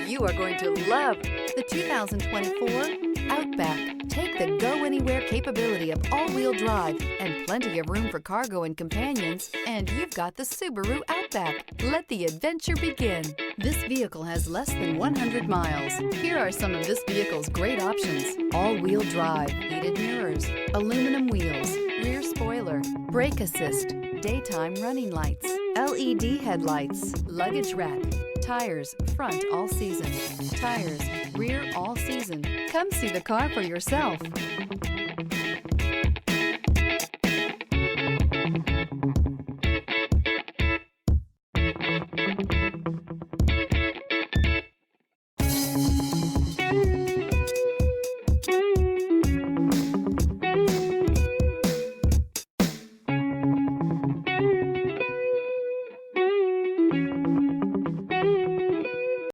You are going to love the 2024 Outback. Take the go-anywhere capability of all-wheel drive and plenty of room for cargo and companions, and you've got the Subaru Outback. Let the adventure begin. This vehicle has less than 100 miles. Here are some of this vehicle's great options: all-wheel drive, heated mirrors, aluminum wheels, rear spoiler, brake assist, daytime running lights, LED headlights, luggage rack, tires, front all season, tires, rear all season. Come see the car for yourself.